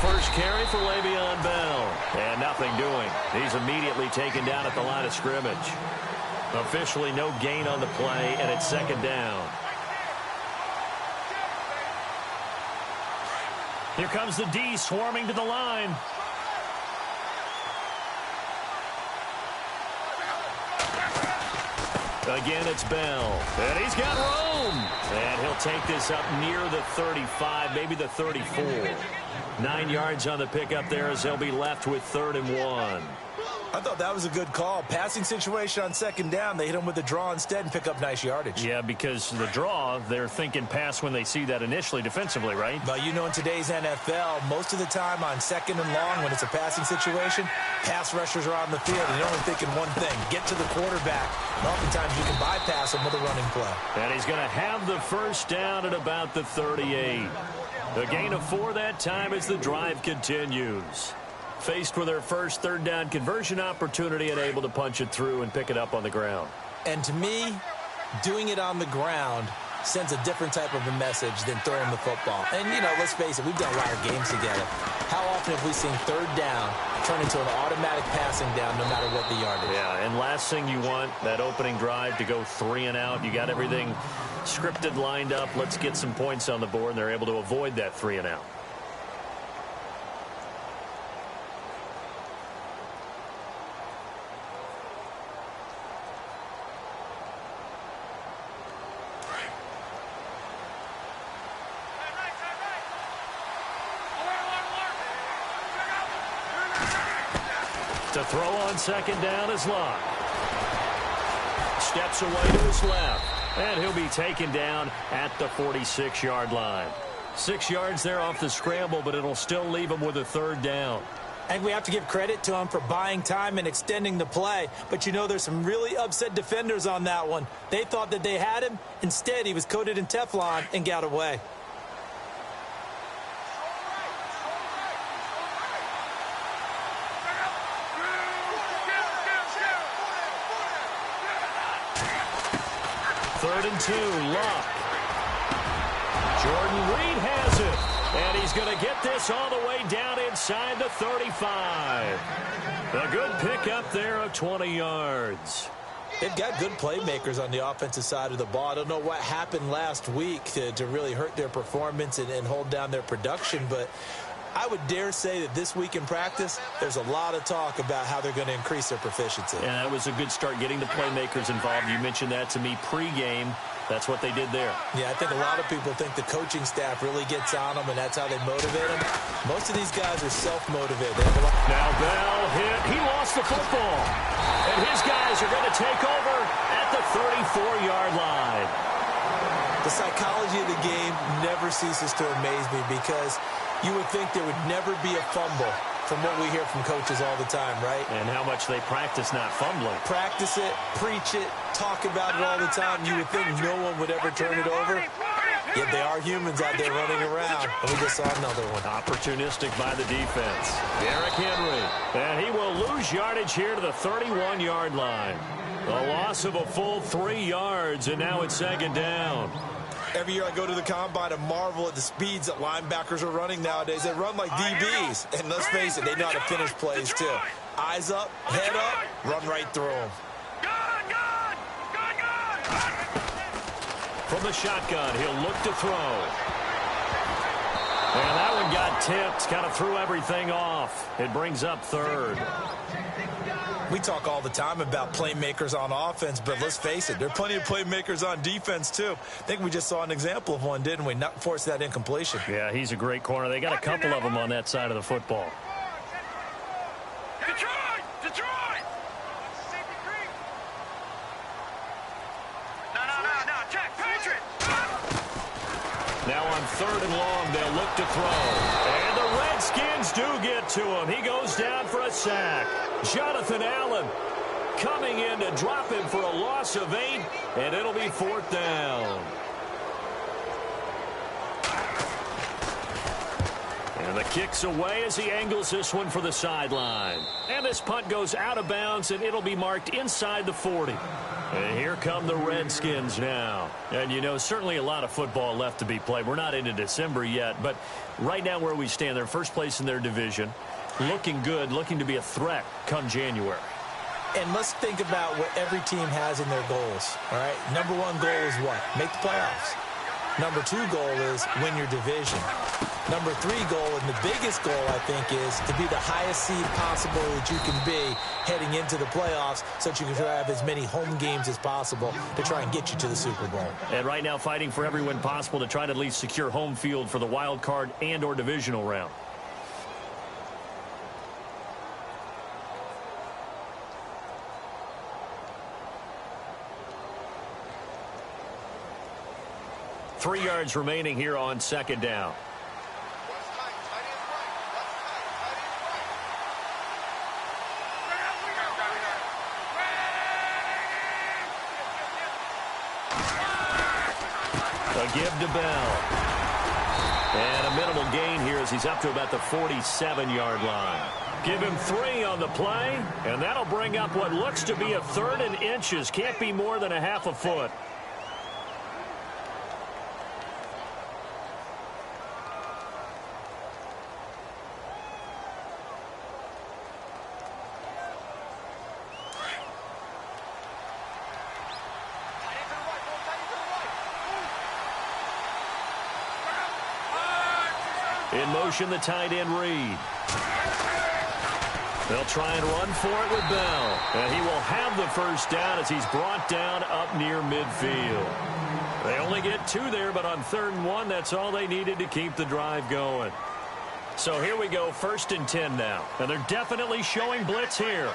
first carry for Le'Veon Bell. And nothing doing. He's immediately taken down at the line of scrimmage. Officially no gain on the play, and it's second down. Here comes the D swarming to the line. Again, it's Bell. And he's got room. And he'll take this up near the 35, maybe the 34. 9 yards on the pickup there as they'll be left with 3rd and 1. I thought that was a good call. Passing situation on second down. They hit him with the draw instead and pick up nice yardage. Yeah, because the draw, they're thinking pass when they see that initially defensively, right? But you know, in today's NFL, most of the time on second and long, when it's a passing situation, pass rushers are on the field and they're only thinking one thing, get to the quarterback. And oftentimes you can bypass him with a running play. And he's going to have the first down at about the 38. A gain of 4 that time as the drive continues. Faced with their first 3rd down conversion opportunity and able to punch it through and pick it up on the ground. And to me, doing it on the ground sends a different type of a message than throwing the football. And, you know, let's face it, we've done a lot of games together. How often have we seen 3rd down turn into an automatic passing down no matter what the yardage? Yeah, and last thing you want, that opening drive to go 3 and out. You got everything scripted, lined up. Let's get some points on the board, and they're able to avoid that 3 and out. To throw on second down is Locke. Steps away to his left. And he'll be taken down at the 46-yard line. 6 yards there off the scramble, but it'll still leave him with a 3rd down. And we have to give credit to him for buying time and extending the play. But, you know, there's some really upset defenders on that one. They thought that they had him. Instead, he was coated in Teflon and got away. Third and 2, Locke. Jordan Reed has it. And he's going to get this all the way down inside the 35. A good pickup there of 20 yards. They've got good playmakers on the offensive side of the ball. I don't know what happened last week to really hurt their performance and hold down their production, but I would dare say that this week in practice, there's a lot of talk about how they're going to increase their proficiency. And that was a good start getting the playmakers involved. You mentioned that to me pregame. That's what they did there. Yeah, I think a lot of people think the coaching staff really gets on them, and that's how they motivate them. Most of these guys are self-motivated. Now Bell hit. He lost the football. And his guys are going to take over at the 34-yard line. The psychology of the game never ceases to amaze me because you would think there would never be a fumble from what we hear from coaches all the time, right? And how much they practice not fumbling. Practice it, preach it, talk about it all the time. You would think no one would ever turn it over. Yet they are humans out there running around. And we just saw another one. Opportunistic by the defense. Derrick Henry. And he will lose yardage here to the 31-yard line. A loss of a full 3 yards, and now it's second down. Every year I go to the combine and marvel at the speeds that linebackers are running nowadays. They run like DBs. And let's face it, they know how to finish plays too. Eyes up, head up, run right through them. From the shotgun, he'll look to throw. And that one got tipped, kind of threw everything off. It brings up 3rd. We talk all the time about playmakers on offense, but let's face it, there are plenty of playmakers on defense, too. I think we just saw an example of one, didn't we? Not force that incompletion. Yeah, he's a great corner. They got a couple of them on that side of the football. Detroit! No, check, Patriot! Now on 3rd and long, they'll look to throw. And the Redskins do get to him. He goes down for a sack. Jonathan Allen coming in to drop him for a loss of 8, and it'll be 4th down. And the kick's away as he angles this one for the sideline. And this punt goes out of bounds, and it'll be marked inside the 40. And here come the Redskins now. And, you know, certainly a lot of football left to be played. We're not into December yet, but right now where we stand, they're first place in their division. Looking good, looking to be a threat come January. And let's think about what every team has in their goals, all right? Number one goal is what? Make the playoffs. Number two goal is win your division. Number three goal, and the biggest goal, I think, is to be the highest seed possible that you can be heading into the playoffs so that you can try to have as many home games as possible to try and get you to the Super Bowl. And right now fighting for every win possible to try to at least secure home field for the wild card and or divisional round. Three yards remaining here on second down. A give to Bell. And a minimal gain here as he's up to about the 47-yard line. Give him 3 on the play, and that'll bring up what looks to be a 3rd and inches. Can't be more than a half a foot. In motion, the tight end Reed. They'll try and run for it with Bell. And he will have the first down as he's brought down up near midfield. They only get 2 there, but on 3rd and 1, that's all they needed to keep the drive going. So here we go, 1st and 10 now. And they're definitely showing blitz here.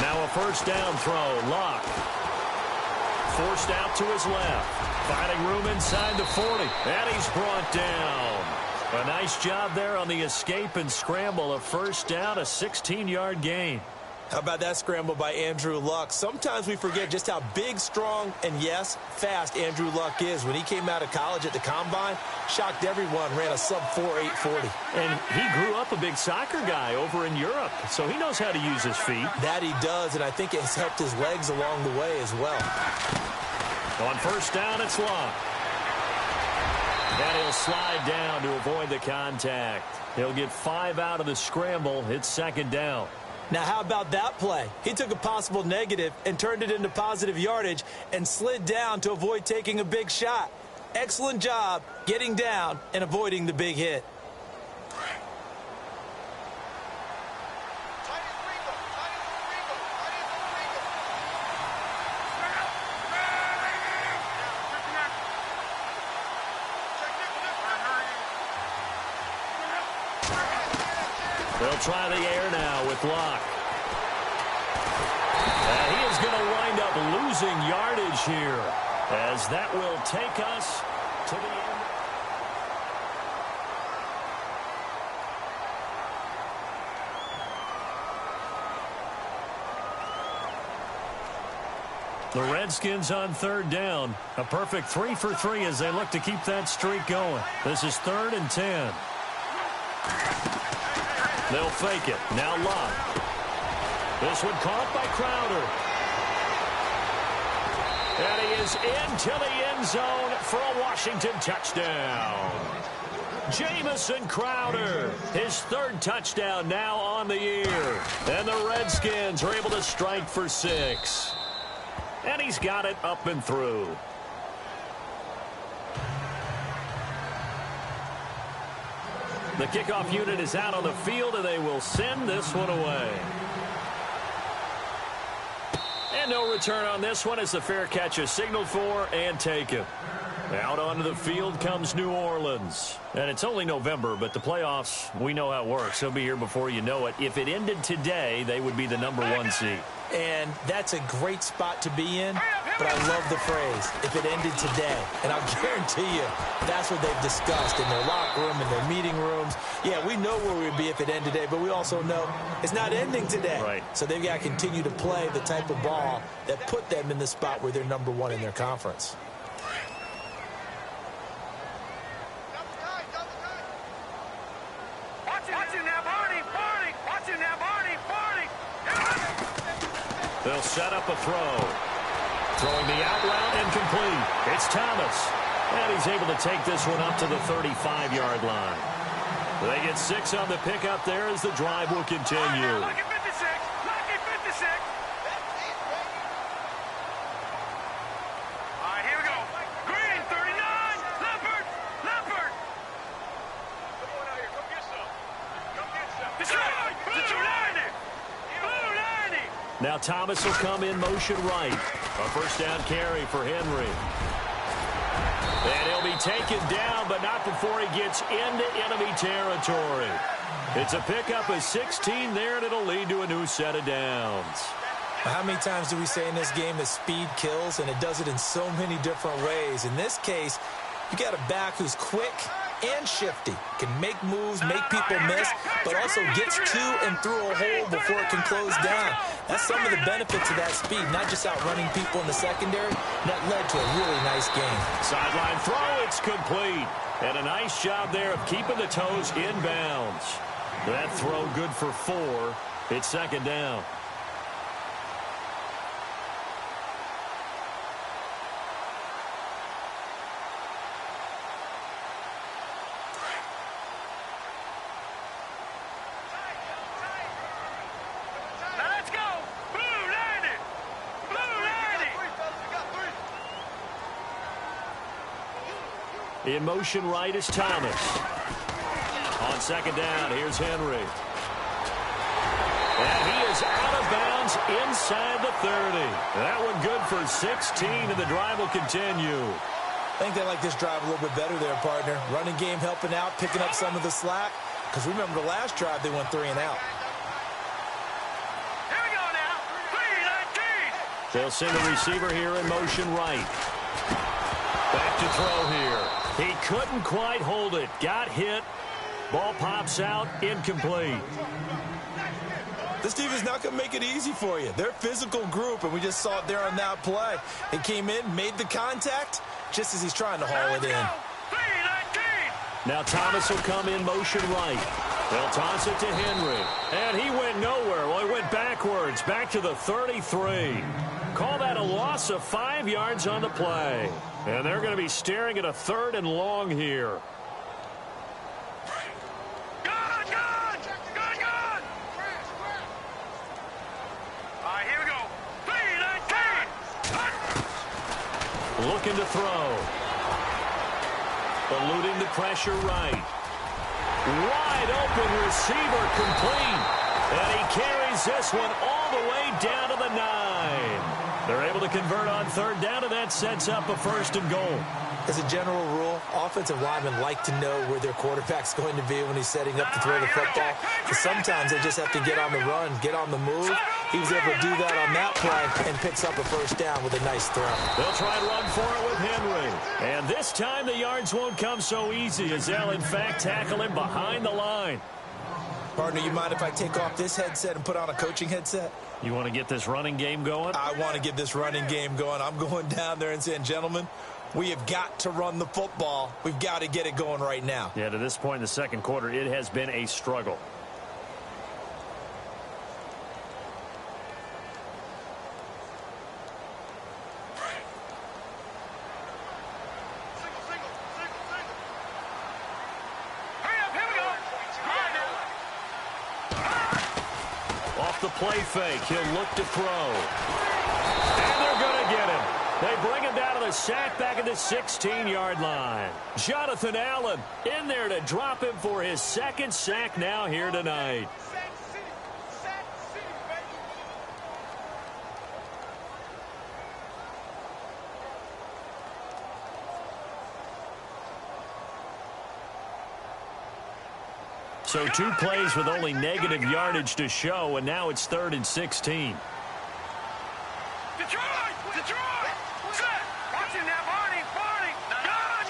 Now a first down throw, Locke. Forced out to his left. Finding room inside the 40. And he's brought down. A nice job there on the escape and scramble. A first down, a 16-yard gain. How about that scramble by Andrew Luck? Sometimes we forget just how big, strong, and, yes, fast Andrew Luck is. When he came out of college at the Combine, shocked everyone, ran a sub-4.8 40. And he grew up a big soccer guy over in Europe, so he knows how to use his feet. That he does, and I think it's helped his legs along the way as well. On first down, it's Luck. And he'll slide down to avoid the contact. He'll get 5 out of the scramble. It's 2nd down. Now, how about that play? He took a possible negative and turned it into positive yardage and slid down to avoid taking a big shot. Excellent job getting down and avoiding the big hit. They'll try the air now with Locke. And he is going to wind up losing yardage here as that will take us to the end. The Redskins on 3rd down. A perfect 3 for 3 as they look to keep that streak going. This is 3rd and 10. They'll fake it. Now Locke. This one caught by Crowder. And he is into the end zone for a Washington touchdown. Jamison Crowder, his 3rd touchdown now on the year. And the Redskins are able to strike for 6. And he's got it up and through. The kickoff unit is out on the field, and they will send this one away. And no return on this one as the fair catch is signaled for and taken. Out onto the field comes New Orleans. And it's only November, but the playoffs, we know how it works. They'll be here before you know it. If it ended today, they would be the #1 seed. And that's a great spot to be in, but I love the phrase, if it ended today. And I'll guarantee you, that's what they've discussed in their locker room, in their meeting rooms. Yeah, we know where we'd be if it ended today, but we also know it's not ending today. Right. So they've got to continue to play the type of ball that put them in the spot where they're #1 in their conference. They'll set up a throw. Throwing the out route incomplete. It's Thomas. And he's able to take this one up to the 35-yard line. They get 6 on the pickup there as the drive will continue. Lucky 56. Lucky 56. All right, here we go. Green, 39. Leopard. Leopard. Come on out here. Come get some. Come get some. Detroit. Detroit 90. Blue 90. Now Thomas will come in motion right. A first down carry for Henry. And he'll be taken down, but not before he gets into enemy territory. It's a pickup of 16 there, and it'll lead to a new set of downs. How many times do we say in this game that speed kills, and it does it in so many different ways? In this case, you got a back who's quick and shifty, can make moves, make people miss, but also gets to and through a hole before it can close down. That's some of the benefits of that speed, not just outrunning people in the secondary. That led to a really nice game. Sideline throw, it's complete. And a nice job there of keeping the toes inbounds. That throw good for 4. It's second down. In motion right is Thomas. On second down, here's Henry. And he is out of bounds inside the 30. That one good for 16, and the drive will continue. I think they like this drive a little bit better there, partner. Running game helping out, picking up some of the slack. Because remember the last drive, they went 3 and out. Here we go now. 3-19. They'll send the receiver here in motion right. Back to throw here. He couldn't quite hold it. Got hit. Ball pops out. Incomplete. This team is not going to make it easy for you. They're a physical group, and we just saw it there on that play. He came in, made the contact, just as he's trying to haul it in. 3-19. Now Thomas will come in motion right. They'll toss it to Henry. And he went nowhere. Well, he went backwards, back to the 33. Call that a loss of 5 yards on the play. And they're going to be staring at a 3rd and long here. Good! All right, here we go. 3-19. Looking to throw. Eluding the pressure right. Wide open receiver complete. And he carries this one all the way down to the 9. They're able to convert on 3rd down, and that sets up a 1st and goal. As a general rule, offensive linemen like to know where their quarterback's going to be when he's setting up to throw the football. Because sometimes they just have to get on the run, get on the move. He was able to do that on that play and picks up a 1st down with a nice throw. They'll try and run for it with Henry. And this time the yards won't come so easy as they'll, in fact, tackle him behind the line. Partner, you mind if I take off this headset and put on a coaching headset? You want to get this running game going? I want to get this running game going. I'm going down there and saying, gentlemen, we have got to run the football. We've got to get it going right now. Yeah, to this point in the second quarter, it has been a struggle. Off the play fake, he'll look to throw. And they're going to get him. They bring him down to the sack back at the 16-yard line. Jonathan Allen in there to drop him for his 2nd sack now here tonight. So 2 plays with only negative yardage to show, and now it's 3rd and 16. Detroit! Detroit! Set! Watch him now, Barney! Barney! Good!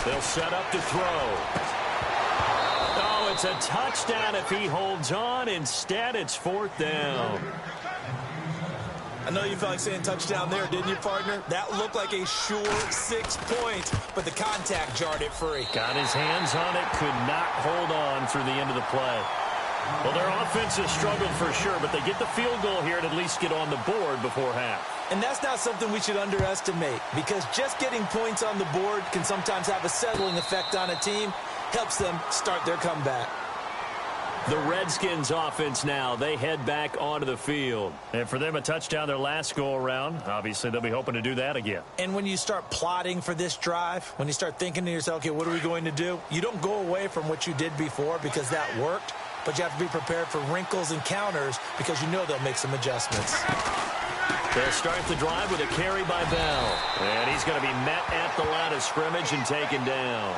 They'll set up to throw. Oh, it's a touchdown if he holds on. Instead, it's 4th down. I know you felt like saying touchdown there, didn't you, partner? That looked like a sure 6 points, but the contact jarred it free. Got his hands on it, could not hold on through the end of the play. Well, their offense has struggled for sure, but they get the field goal here and at least get on the board before half. And that's not something we should underestimate, because just getting points on the board can sometimes have a settling effect on a team, helps them start their comeback. The Redskins offense now, they head back onto the field. And for them, a touchdown their last go-around. Obviously, they'll be hoping to do that again. And when you start plotting for this drive, when you start thinking to yourself, okay, what are we going to do? You don't go away from what you did before because that worked, but you have to be prepared for wrinkles and counters because you know they'll make some adjustments. They'll start the drive with a carry by Bell. And he's going to be met at the line of scrimmage and taken down.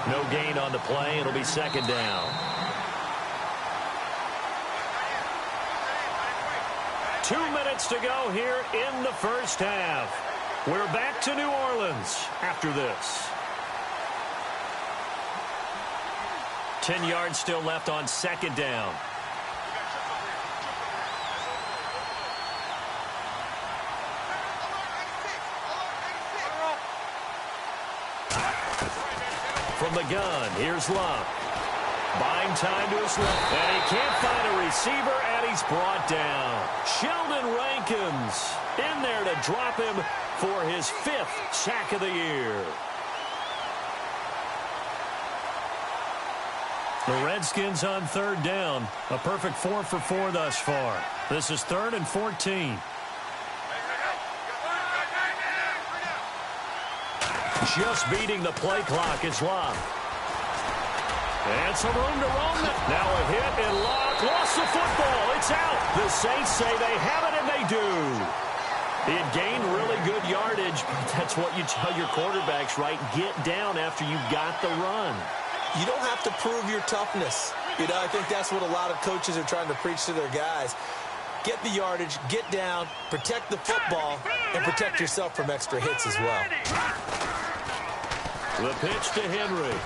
No gain on the play. It'll be second down. 2 minutes to go here in the first half. We're back to New Orleans after this. 10 yards still left on second down. From the gun, here's Love. Buying time to his left, and he can't find a receiver, and he's brought down. Sheldon Rankins in there to drop him for his 5th sack of the year. The Redskins on third down. A perfect 4 for 4 thus far. This is 3rd and 14. Just beating the play clock is Love. And some room to roam. Now a hit and Locke lost the football. It's out. The Saints say they have it, and they do. He had gained really good yardage, but that's what you tell your quarterbacks, right? Get down after you got the run. You don't have to prove your toughness. You know, I think that's what a lot of coaches are trying to preach to their guys. Get the yardage, get down, protect the football, and protect yourself from extra hits as well. The pitch to Henry.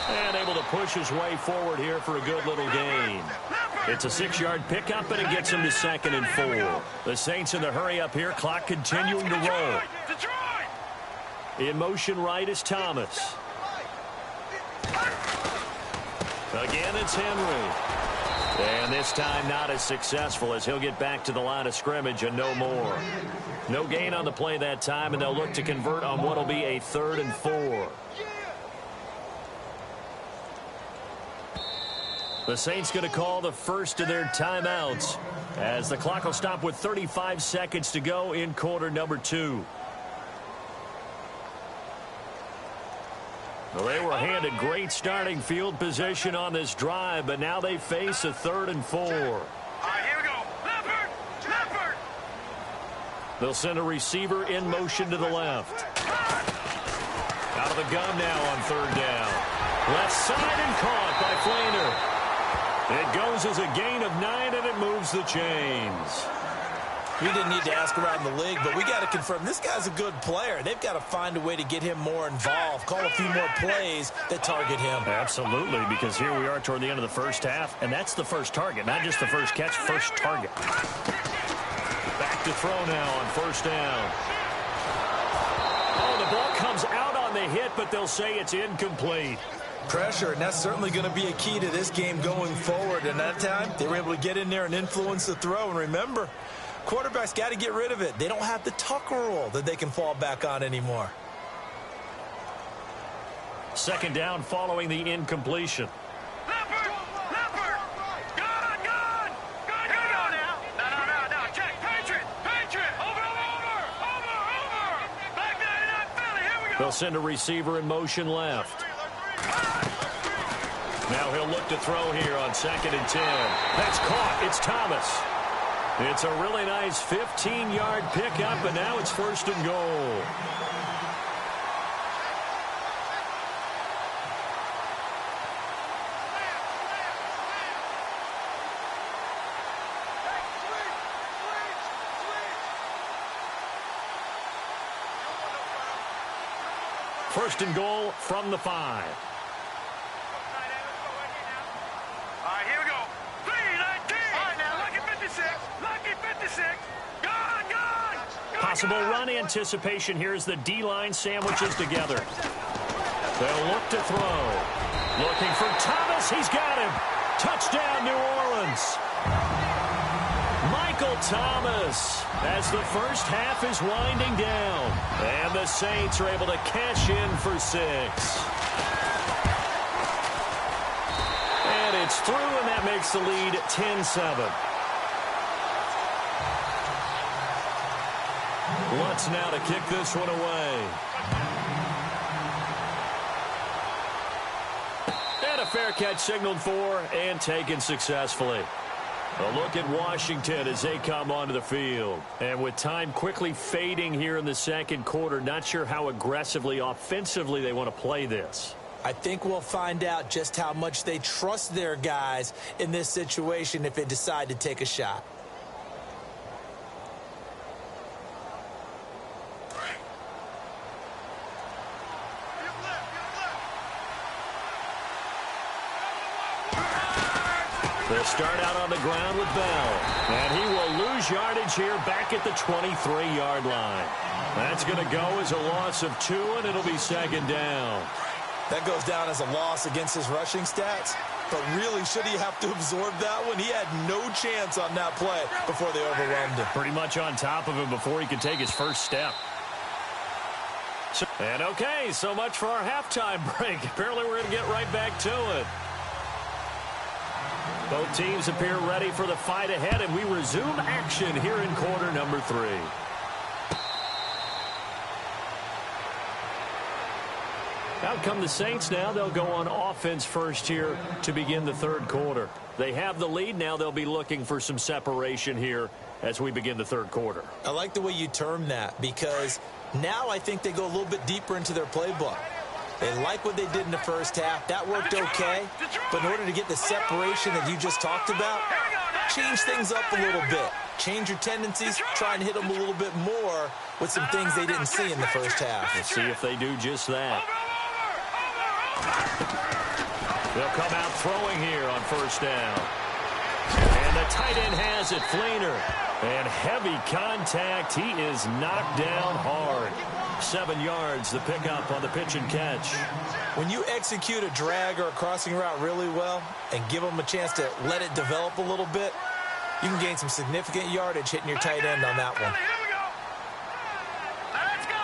And able to push his way forward here for a good little gain. It's a 6-yard pickup, and it gets him to 2nd and 4. The Saints in the hurry up here. Clock continuing to roll. In motion right is Thomas. Again, it's Henry. And this time not as successful as he'll get back to the line of scrimmage and no more. No gain on the play that time, and they'll look to convert on what will be a 3rd and 4. The Saints going to call the first of their timeouts as the clock will stop with 35 seconds to go in quarter number 2. Well, they were handed great starting field position on this drive, but now they face a 3rd and 4. All right, here we go. Leopard! Leopard! They'll send a receiver in motion to the left. Out of the gun now on 3rd down. Left side and caught by Flainer. It goes as a gain of 9, and it moves the chains. We didn't need to ask around the league, but we got to confirm this guy's a good player. They've got to find a way to get him more involved, call a few more plays that target him. Absolutely, because here we are toward the end of the first half, and that's the first target, not just the first catch, first target. Back to throw now on 1st down. Oh, the ball comes out on the hit, but they'll say it's incomplete. Pressure, and that's certainly going to be a key to this game going forward. And that time, they were able to get in there and influence the throw. And remember, quarterbacks got to get rid of it. They don't have the Tucker rule that they can fall back on anymore. 2nd down following the incompletion. Leopard! Leopard! Gun! Gun! Gun! Here we go now. No. Check. Patriot! Patriot! Over! Back 99 Philly. Here we go. They'll send a receiver in motion left. Now he'll look to throw here on 2nd and 10. That's caught. It's Thomas. It's a really nice 15-yard pickup, and now it's 1st and goal. First and goal from the 5. All right, here we go. 3-19. All right, now, lucky 56. Lucky 56. Gun! Possible run anticipation here as the D-line sandwiches together. They'll look to throw. Looking for Thomas. He's got him. Touchdown, New Orleans. Michael Thomas as the first half is winding down. And the Saints are able to cash in for 6. And it's through, and that makes the lead 10-7. Lutz now to kick this one away. And a fair catch signaled for and taken successfully. A look at Washington as they come onto the field. And with time quickly fading here in the second quarter, not sure how aggressively, offensively they want to play this. I think we'll find out just how much they trust their guys in this situation if they decide to take a shot. They'll start out on the ground with Bell. And he will lose yardage here back at the 23-yard line. That's going to go as a loss of 2, and it'll be second down. That goes down as a loss against his rushing stats. But really, should he have to absorb that one? He had no chance on that play before they overwhelmed him. Pretty much on top of him before he could take his first step. And okay, so much for our halftime break. Apparently we're going to get right back to it. Both teams appear ready for the fight ahead, and we resume action here in quarter number 3. Out come the Saints now. They'll go on offense first here to begin the third quarter. They have the lead. Now they'll be looking for some separation here as we begin the third quarter. I like the way you term that, because now I think they go a little bit deeper into their playbook. They like what they did in the first half. That worked okay. But in order to get the separation that you just talked about, change things up a little bit. Change your tendencies. Try and hit them a little bit more with some things they didn't see in the first half. Let's see if they do just that. They'll come out throwing here on first down. And the tight end has it, Fleener. And heavy contact. He is knocked down hard. 7 yards, the pickup on the pitch and catch. When you execute a drag or a crossing route really well and give them a chance to let it develop a little bit, you can gain some significant yardage hitting your tight end on that one. Let's go.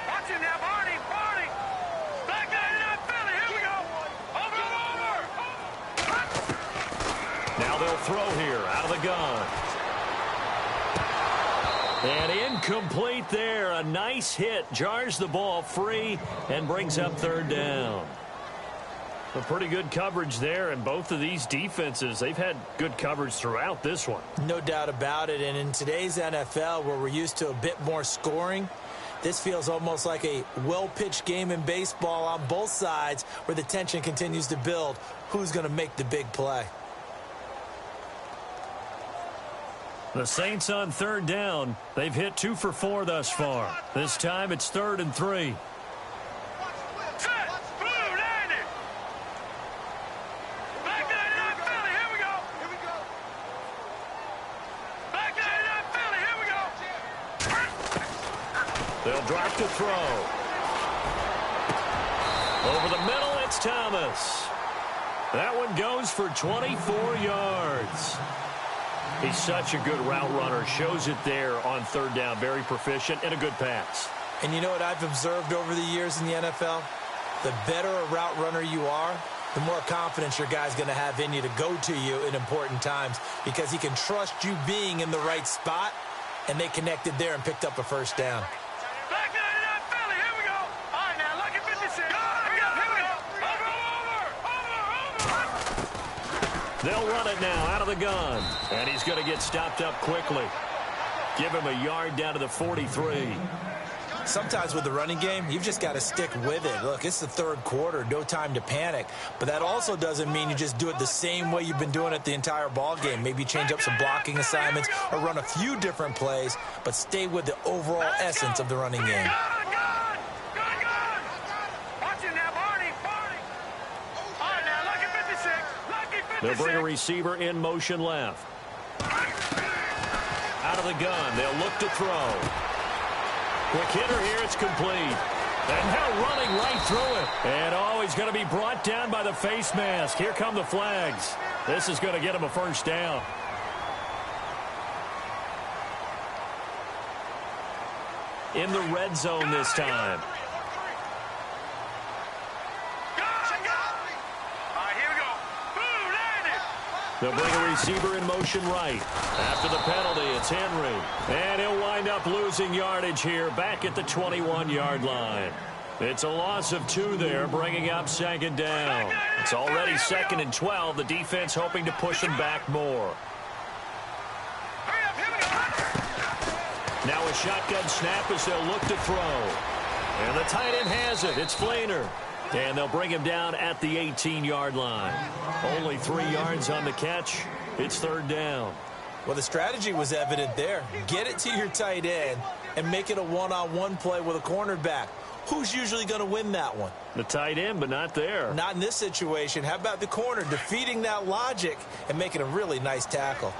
Watch it now, Barney. Back there, Philly. Here we go. Over. Now they'll throw here out of the gun. And incomplete there. A nice hit. Jars the ball free and brings up third down. A pretty good coverage there, and both of these defenses, they've had good coverage throughout this one. No doubt about it. And in today's NFL, where we're used to a bit more scoring, this feels almost like a well-pitched game in baseball on both sides where the tension continues to build. Who's going to make the big play? The Saints on third down. They've hit 2 for 4 thus far. This time it's 3rd and 3. They'll drop to throw. Over the middle, it's Thomas. That one goes for 24 yards. He's such a good route runner. Shows it there on third down. Very proficient and a good pass. And you know what I've observed over the years in the NFL? The better a route runner you are, the more confidence your guy's going to have in you to go to you in important times, because he can trust you being in the right spot, and they connected there and picked up a first down. They'll run it now out of the gun. And he's going to get stopped up quickly. Give him a yard down to the 43. Sometimes with the running game, you've just got to stick with it. Look, it's the third quarter, no time to panic. But that also doesn't mean you just do it the same way you've been doing it the entire ball game. Maybe change up some blocking assignments or run a few different plays, but stay with the overall essence of the running game. They'll bring a receiver in motion left. Out of the gun. They'll look to throw. Quick hitter here. It's complete. And now running right through it. And oh, he's going to be brought down by the face mask. Here come the flags. This is going to get him a first down. In the red zone this time. They'll bring a receiver in motion right. After the penalty, it's Henry. And he'll wind up losing yardage here back at the 21-yard line. It's a loss of 2 there, bringing up second down. It's already 2nd and 12. The defense hoping to push him back more. Now a shotgun snap as they'll look to throw. And the tight end has it. It's Flainer. And they'll bring him down at the 18-yard line. Only 3 yards on the catch. It's 3rd down. Well, the strategy was evident there. Get it to your tight end and make it a one-on-one play with a cornerback. Who's usually going to win that one? The tight end, but not there. Not in this situation. How about the corner defeating that logic and making a really nice tackle?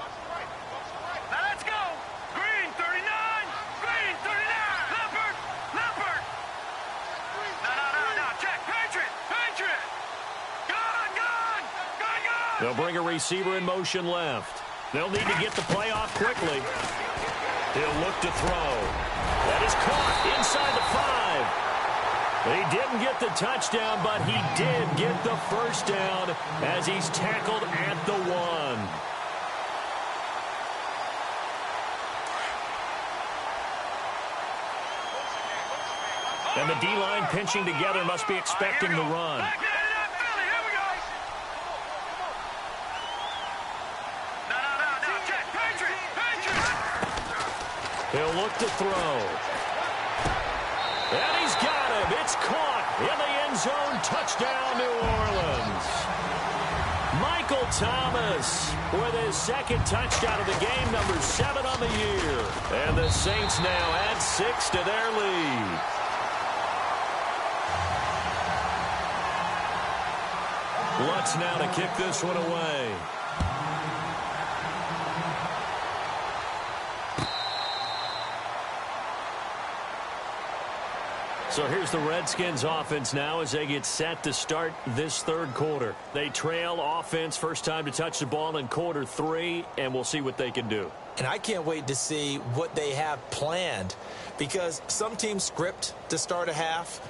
They'll bring a receiver in motion left. They'll need to get the play off quickly. He'll look to throw. That is caught inside the 5. He didn't get the touchdown, but he did get the first down as he's tackled at the 1. And the D-line pinching together must be expecting the run. He'll look to throw. And he's got him. It's caught in the end zone. Touchdown, New Orleans. Michael Thomas with his 2nd touchdown of the game, number 7 on the year. And the Saints now add 6 to their lead. Lutz now to kick this one away. So here's the Redskins offense now as they get set to start this 3rd quarter. They trail offense, first time to touch the ball in quarter 3, and we'll see what they can do. And I can't wait to see what they have planned, because some teams script to start a half.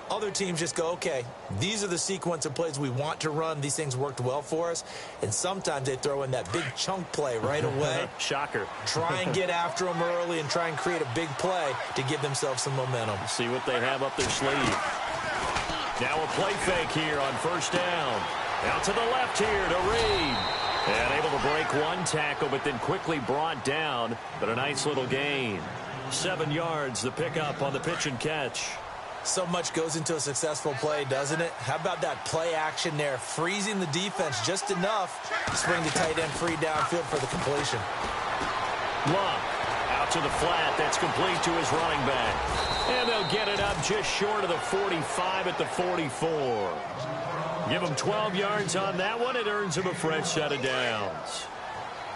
Other teams just go, okay, these are the sequence of plays we want to run. These things worked well for us. And sometimes they throw in that big chunk play right away. Shocker. Try and get after them early and try and create a big play to give themselves some momentum. See what they have up their sleeve. Now a play fake here on first down. Out to the left here to Reed. And able to break one tackle, but then quickly brought down. But a nice little gain. 7 yards, the pickup on the pitch and catch. So much goes into a successful play, doesn't it? How about that play action there, freezing the defense just enough to swing the tight end free downfield for the completion. Luck out to the flat. That's complete to his running back. And they'll get it up just short of the 45 at the 44. Give him 12 yards on that one. It earns him a fresh set of downs.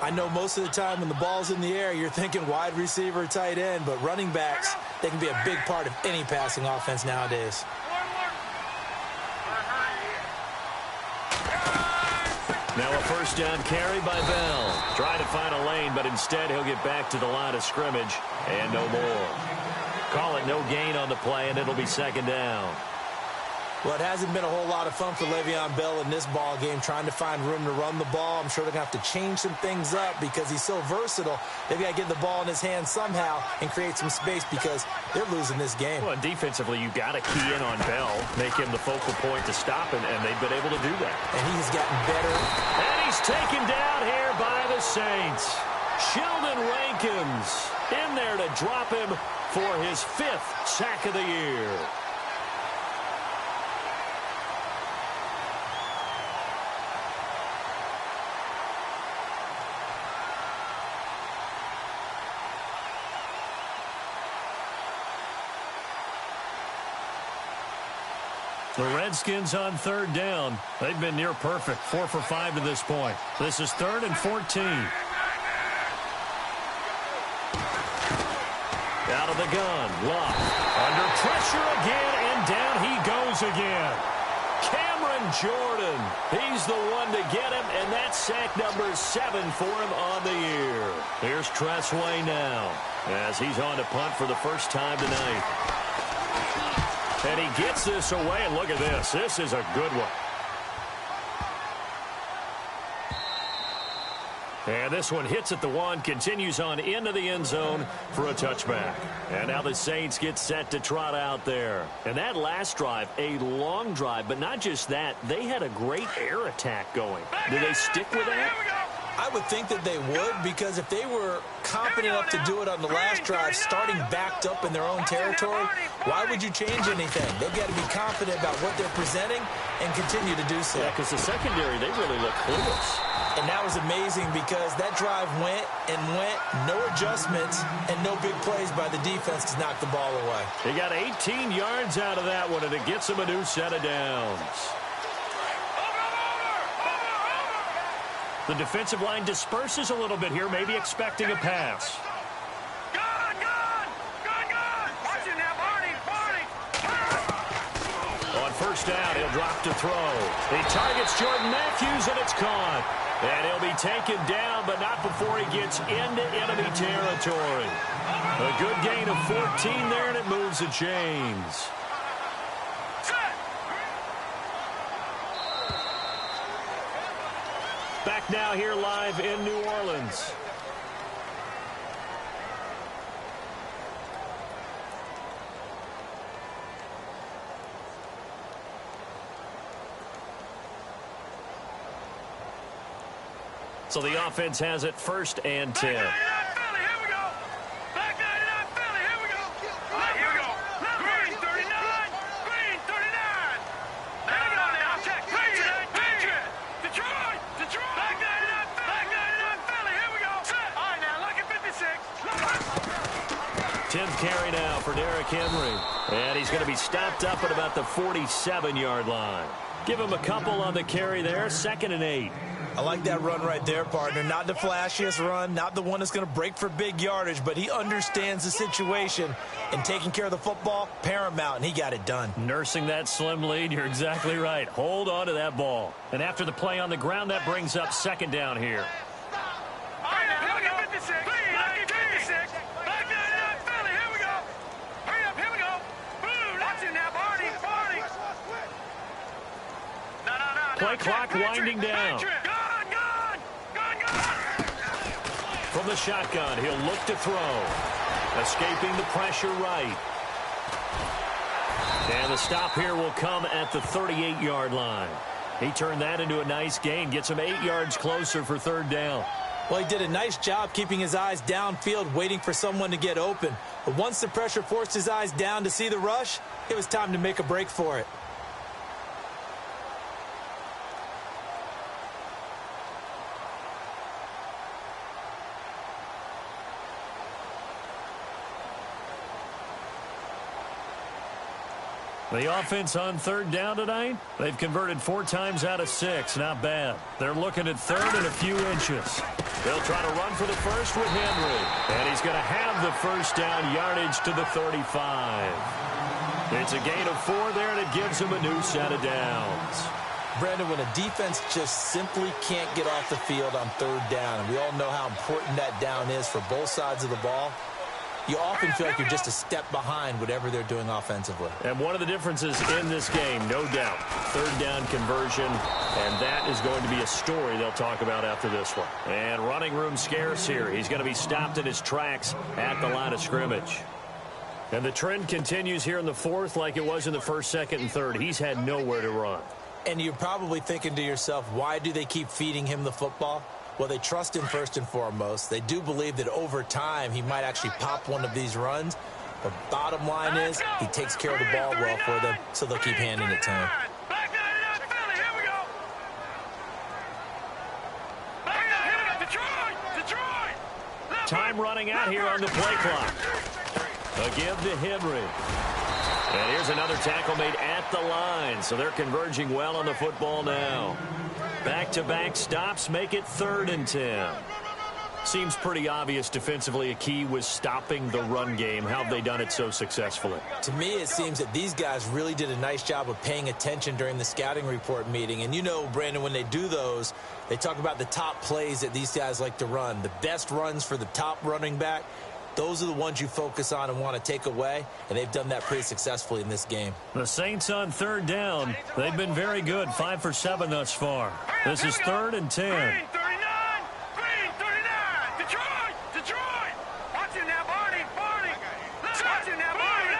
I know most of the time when the ball's in the air, you're thinking wide receiver, tight end, but running backs, they can be a big part of any passing offense nowadays. Now a first down carry by Bell. Trying to find a lane, but instead he'll get back to the line of scrimmage and no more. Call it no gain on the play, and it'll be second down. Well, it hasn't been a whole lot of fun for Le'Veon Bell in this ball game, trying to find room to run the ball. I'm sure they're going to have to change some things up because he's so versatile. They've got to get the ball in his hands somehow and create some space because they're losing this game. Well, and defensively, you've got to key in on Bell, make him the focal point to stop him, and they've been able to do that. And he's gotten better. And he's taken down here by the Saints. Sheldon Rankins in there to drop him for his 5th sack of the year. The Redskins on third down. They've been near perfect, 4 for 5 to this point. This is 3rd and 14. Out of the gun, Luck. Under pressure again and down he goes again. Cameron Jordan, he's the one to get him, and that's sack number 7 for him on the year. Here's Tressway now as he's on to punt for the first time tonight. And he gets this away, and look at this. This is a good one. And this one hits at the 1, continues on into the end zone for a touchback. And now the Saints get set to trot out there. And that last drive, a long drive, but not just that. They had a great air attack going. Do they stick with that? I would think that they would, because if they were confident enough to do it on the last drive, starting backed up in their own territory, why would you change anything? They've got to be confident about what they're presenting and continue to do so. Yeah, because the secondary, they really look clueless. And that was amazing because that drive went and went, no adjustments, and no big plays by the defense to knock the ball away. They got 18 yards out of that one, and it gets them a new set of downs. The defensive line disperses a little bit here, maybe expecting a pass. On first down, he'll drop to throw. He targets Jordan Matthews, and it's caught. And he'll be taken down, but not before he gets into enemy territory. A good gain of 14 there, and it moves the chains. Back now here live in New Orleans. So the offense has it 1st and 10. Carry now for Derrick Henry. And he's going to be stopped up at about the 47-yard line. Give him a couple on the carry there. 2nd and 8. I like that run right there, partner. Not the flashiest run, not the one that's going to break for big yardage, but he understands the situation, and taking care of the football, paramount, and he got it done. Nursing that slim lead, you're exactly right. Hold on to that ball. And after the play on the ground, that brings up 2nd down here. Play clock winding down. From the shotgun, he'll look to throw. Escaping the pressure right. And the stop here will come at the 38-yard line. He turned that into a nice gain. Gets him 8 yards closer for 3rd down. Well, he did a nice job keeping his eyes downfield, waiting for someone to get open. But once the pressure forced his eyes down to see the rush, it was time to make a break for it. The offense on 3rd down tonight, they've converted 4 times out of 6. Not bad. They're looking at 3rd and a few inches. They'll try to run for the first with Henry. And he's going to have the first down yardage to the 35. It's a gain of 4 there, and it gives him a new set of downs. Brandon, when a defense just simply can't get off the field on 3rd down, and we all know how important that down is for both sides of the ball, you often feel like you're just a step behind whatever they're doing offensively. And one of the differences in this game, no doubt, 3rd down conversion, and that is going to be a story they'll talk about after this one. And running room scarce here. He's going to be stopped in his tracks at the line of scrimmage. And the trend continues here in the 4th like it was in the 1st, 2nd, and 3rd. He's had nowhere to run. And you're probably thinking to yourself, why do they keep feeding him the football? Well, they trust him first and foremost. They do believe that over time he might actually pop one of these runs. But bottom line is he takes care of the ball well for them, so they'll keep handing it to him. Time running out here on the play clock. A give to Henry. And here's another tackle made at the line. So they're converging well on the football now. Back-to-back stops make it 3rd and 10. Seems pretty obvious defensively a key was stopping the run game. How have they done it so successfully? To me, it seems that these guys really did a nice job of paying attention during the scouting report meeting. And you know, Brandon, when they do those, they talk about the top plays that these guys like to run. The best runs for the top running back, those are the ones you focus on and want to take away, and they've done that pretty successfully in this game. The Saints on third down. They've been very good, 5 for 7 thus far. This is 3rd and 10. Green 39! Green 39! Detroit! Watch him now, Barney! Watch him now, Barney!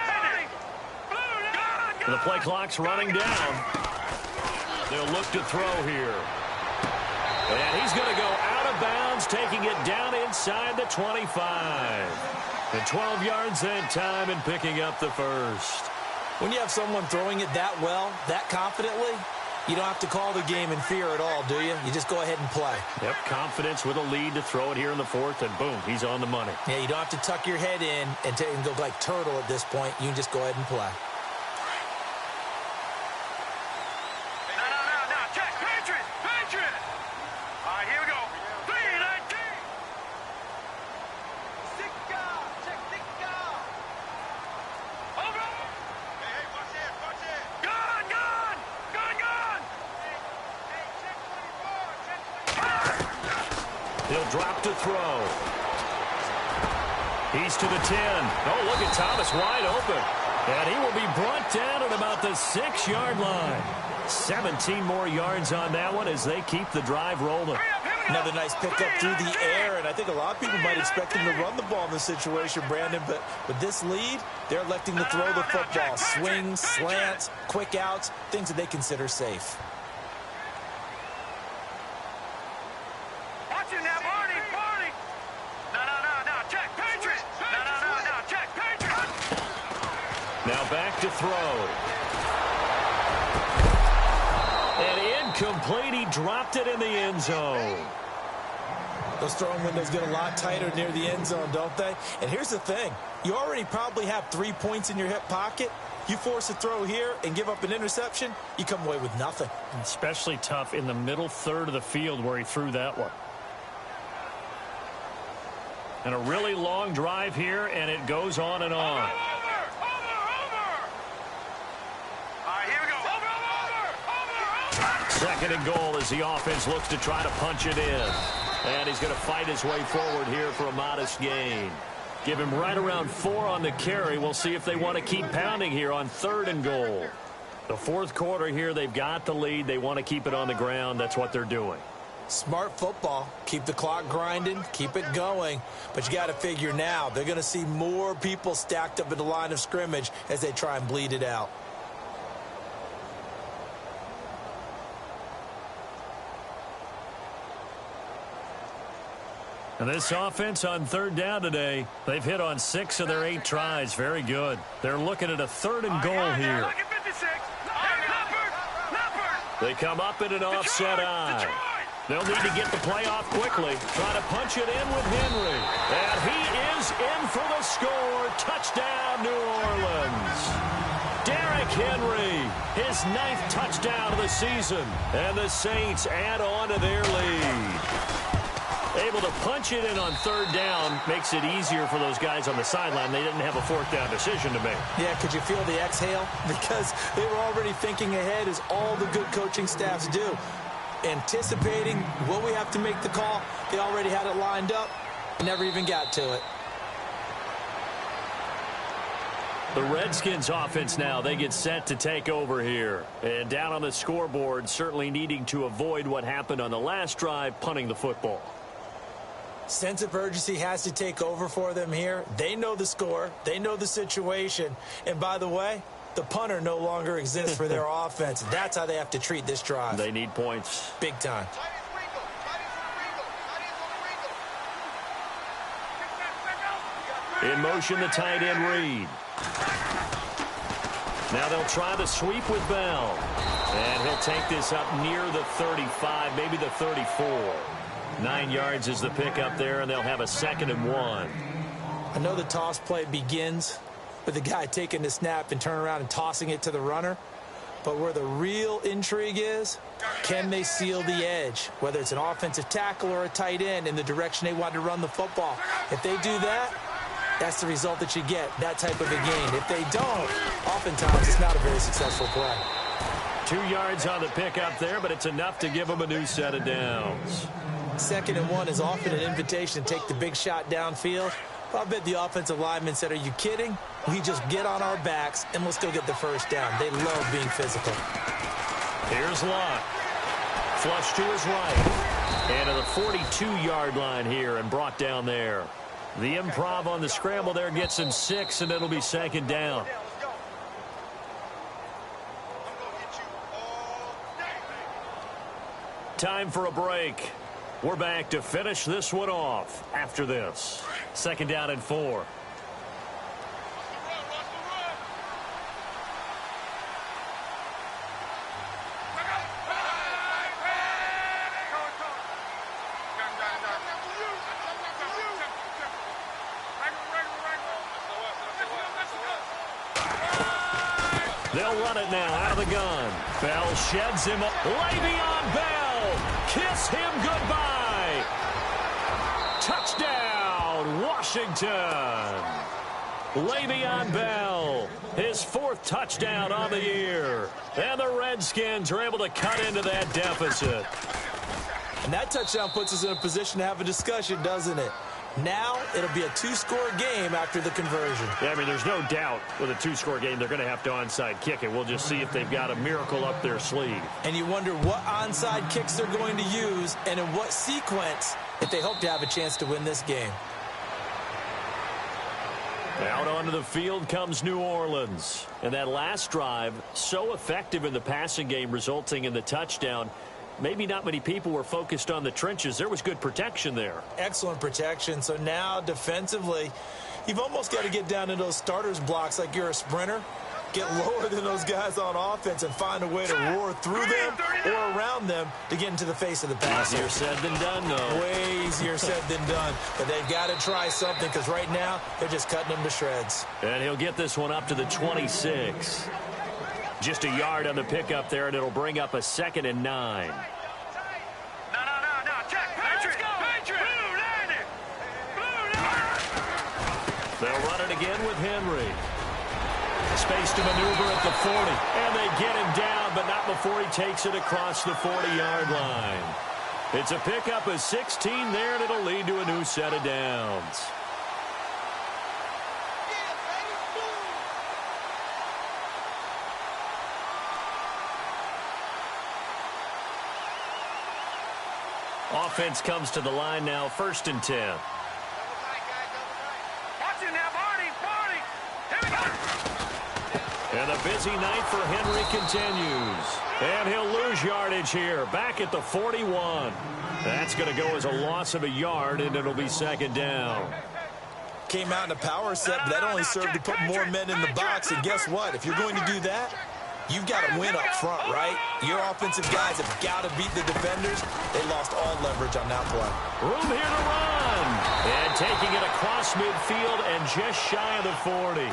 The play clock's running down. They'll look to throw here. And he's going to go out of bounds, taking it down inside the 25. And 12 yards that time and picking up the first. When you have someone throwing it that well, that confidently, you don't have to call the game in fear at all, do you? You just go ahead and play. Yep, confidence with a lead to throw it here in the 4th, and boom, he's on the money. Yeah, you don't have to tuck your head in and go like turtle at this point. You can just go ahead and play. No, check, Patriot! All right, here we go. 3-19! Over! Hey, watch it! Gone! He'll drop to throw. He's to the 10. Oh, look at Thomas wide open. And he will be brought down at about the 6-yard line. 17 more yards on that one as they keep the drive rolling. Another nice pickup through the air, and I think a lot of people might expect him to run the ball in this situation, Brandon, but with this lead, they're electing to throw the football. Swings, slants, quick outs, things that they consider safe. Watch him now, Barney! No, check, Patriot! No, check, Patriot! Now back to throw. And incomplete. He dropped it in the end zone. Those throwing windows get a lot tighter near the end zone, don't they? And here's the thing. You already probably have 3 points in your hip pocket. You force a throw here and give up an interception, you come away with nothing. Especially tough in the middle third of the field where he threw that one. And a really long drive here, and it goes on and on. Over! All right, here we go. Over! 2nd and goal as the offense looks to try to punch it in. And he's going to fight his way forward here for a modest gain. Give him right around 4 on the carry. We'll see if they want to keep pounding here on 3rd and goal. The 4th quarter here, they've got the lead. They want to keep it on the ground. That's what they're doing. Smart football. Keep the clock grinding. Keep it going. But you got to figure now, they're going to see more people stacked up at the line of scrimmage as they try and bleed it out. And this offense on 3rd down today, they've hit on 6 of their 8 tries. Very good. They're looking at a 3rd and goal here. They come up in an offset eye. They'll need to get the play off quickly. Try to punch it in with Henry. And he is in for the score. Touchdown, New Orleans. Derrick Henry, his 9th touchdown of the season. And the Saints add on to their lead. Able to punch it in on 3rd down makes it easier for those guys on the sideline. They didn't have a 4th down decision to make. Yeah, could you feel the exhale? Because they were already thinking ahead, as all the good coaching staffs do. Anticipating, will we have to make the call? They already had it lined up. Never even got to it. The Redskins offense now, they get set to take over here. And down on the scoreboard, certainly needing to avoid what happened on the last drive, punting the football. Sense of urgency has to take over for them here. They know the score. They know the situation. And by the way, the punter no longer exists for their offense. That's how they have to treat this drive. They need points. Big time. In motion, the tight end Reed. Now they'll try the sweep with Bell. And he'll take this up near the 35, maybe the 34. 9 yards is the pickup there, and they'll have a 2nd and 1. I know the toss play begins with the guy taking the snap and turning around and tossing it to the runner. But where the real intrigue is, can they seal the edge, whether it's an offensive tackle or a tight end in the direction they want to run the football? If they do that, that's the result that you get, that type of a gain. If they don't, oftentimes it's not a very successful play. 2 yards on the pickup there, but it's enough to give them a new set of downs. 2nd and 1 is often an invitation to take the big shot downfield. I bet the offensive lineman said, are you kidding? We just get on our backs and let's go get the first down. They love being physical. Here's Lott. Flush to his right. And to the 42-yard line here and brought down there. The improv on the scramble there gets him 6, and it'll be 2nd down. Time for a break. We're back to finish this one off after this. 2nd down and 4. They'll run it now out of the gun. Bell sheds him up. Le'Veon Bell. Kiss him goodbye. Touchdown, Washington. Le'Veon Bell, his 4th touchdown on the year. And the Redskins are able to cut into that deficit. And that touchdown puts us in a position to have a discussion, doesn't it? Now it'll be a 2-score game after the conversion. Yeah, I mean, there's no doubt with a 2-score game they're going to have to onside kick it. We'll just see if they've got a miracle up their sleeve. And you wonder what onside kicks they're going to use and in what sequence if they hope to have a chance to win this game. Out onto the field comes New Orleans. And that last drive, so effective in the passing game, resulting in the touchdown. Maybe not many people were focused on the trenches. There was good protection there. Excellent protection. So now defensively, you've almost got to get down to those starters blocks like you're a sprinter. Get lower than those guys on offense and find a way to roar through them or around them to get into the face of the passer. Easier said than done, though. Way easier said than done. But they've got to try something because right now they're just cutting them to shreds. And he'll get this one up to the 26. Just a yard on the pickup there, and it'll bring up a 2nd and 9. They'll run it again with Henry. Space to maneuver at the 40. And they get him down, but not before he takes it across the 40-yard line. It's a pickup of 16 there, and it'll lead to a new set of downs. Offense comes to the line now, 1st and 10. And a busy night for Henry continues. And he'll lose yardage here, back at the 41. That's going to go as a loss of a yard, and it'll be 2nd down. Came out in a power set, but that only served to put more men in the box. And guess what? If you're going to do that, you've got to win up front, right? Your offensive guys have got to beat the defenders. They lost all leverage on that play. Room here to run. And taking it across midfield and just shy of the 40.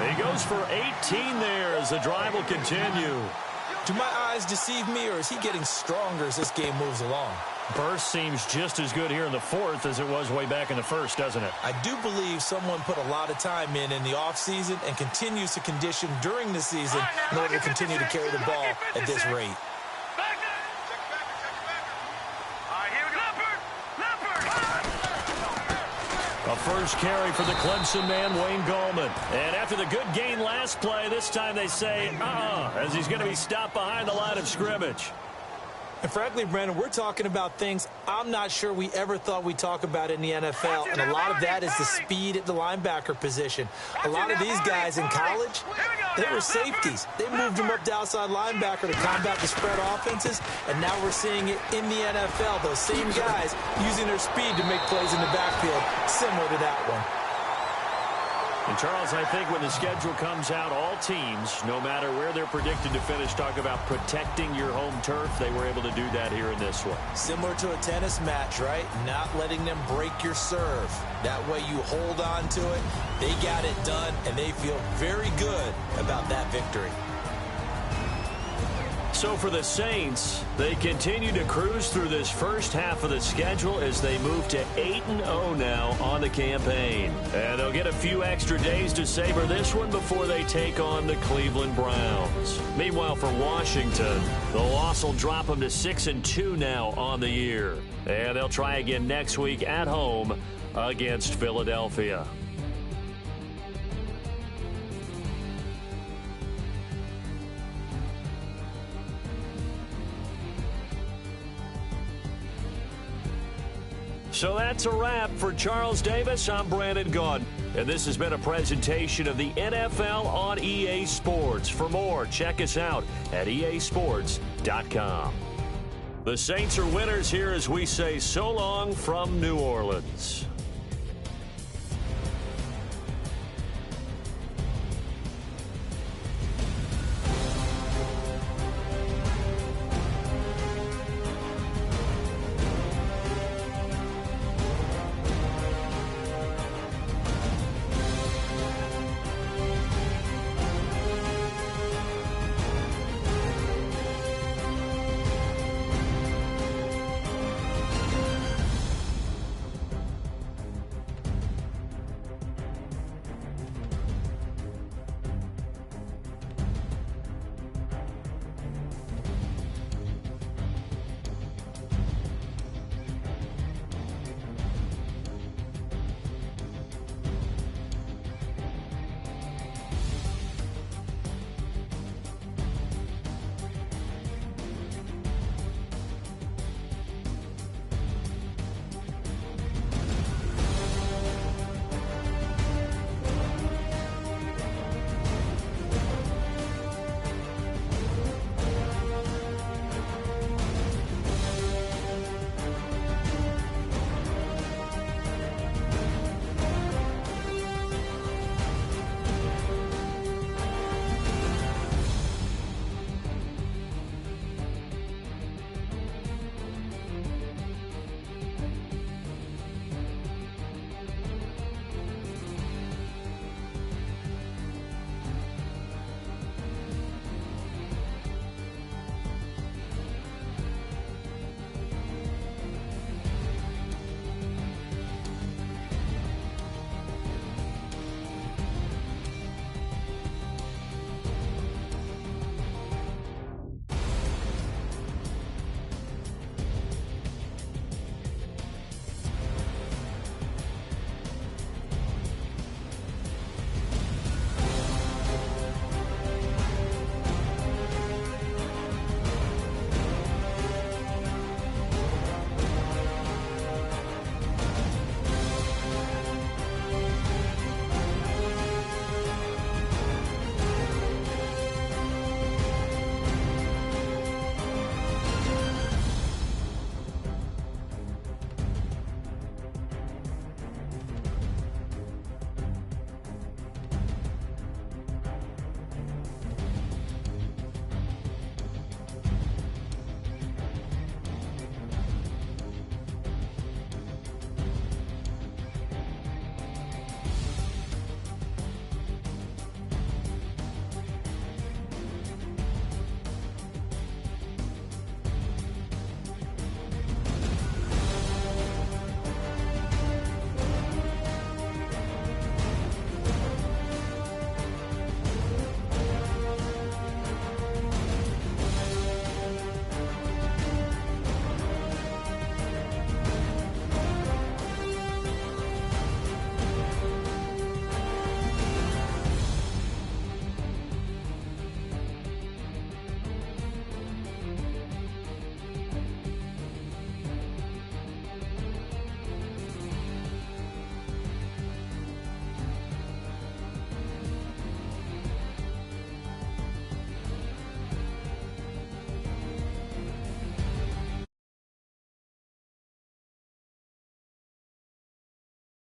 He goes for 18 there as the drive will continue. Do my eyes deceive me, or is he getting stronger as this game moves along? Burst seems just as good here in the 4th as it was way back in the 1st, doesn't it? I do believe someone put a lot of time in the offseason and continues to condition during the season in order to continue to carry the ball at this rate. A first carry for the Clemson man, Wayne Gallman. And after the good gain last play, this time they say, as he's going to be stopped behind the line of scrimmage. And frankly, Brandon, we're talking about things I'm not sure we ever thought we'd talk about in the NFL, and a lot of that is the speed at the linebacker position. A lot of these guys in college, they were safeties. They moved them up to outside linebacker to combat the spread offenses, and now we're seeing it in the NFL. Those same guys using their speed to make plays in the backfield, similar to that one. And, Charles, I think when the schedule comes out, all teams, no matter where they're predicted to finish, talk about protecting your home turf. They were able to do that here in this one. Similar to a tennis match, right? Not letting them break your serve. That way you hold on to it. They got it done, and they feel very good about that victory. So for the Saints, they continue to cruise through this first half of the schedule as they move to 8-0 now on the campaign. And they'll get a few extra days to savor this one before they take on the Cleveland Browns. Meanwhile, for Washington, the loss will drop them to 6-2 now on the year. And they'll try again next week at home against Philadelphia. So that's a wrap. For Charles Davis, I'm Brandon Gaudin. And this has been a presentation of the NFL on EA Sports. For more, check us out at easports.com. The Saints are winners here as we say so long from New Orleans.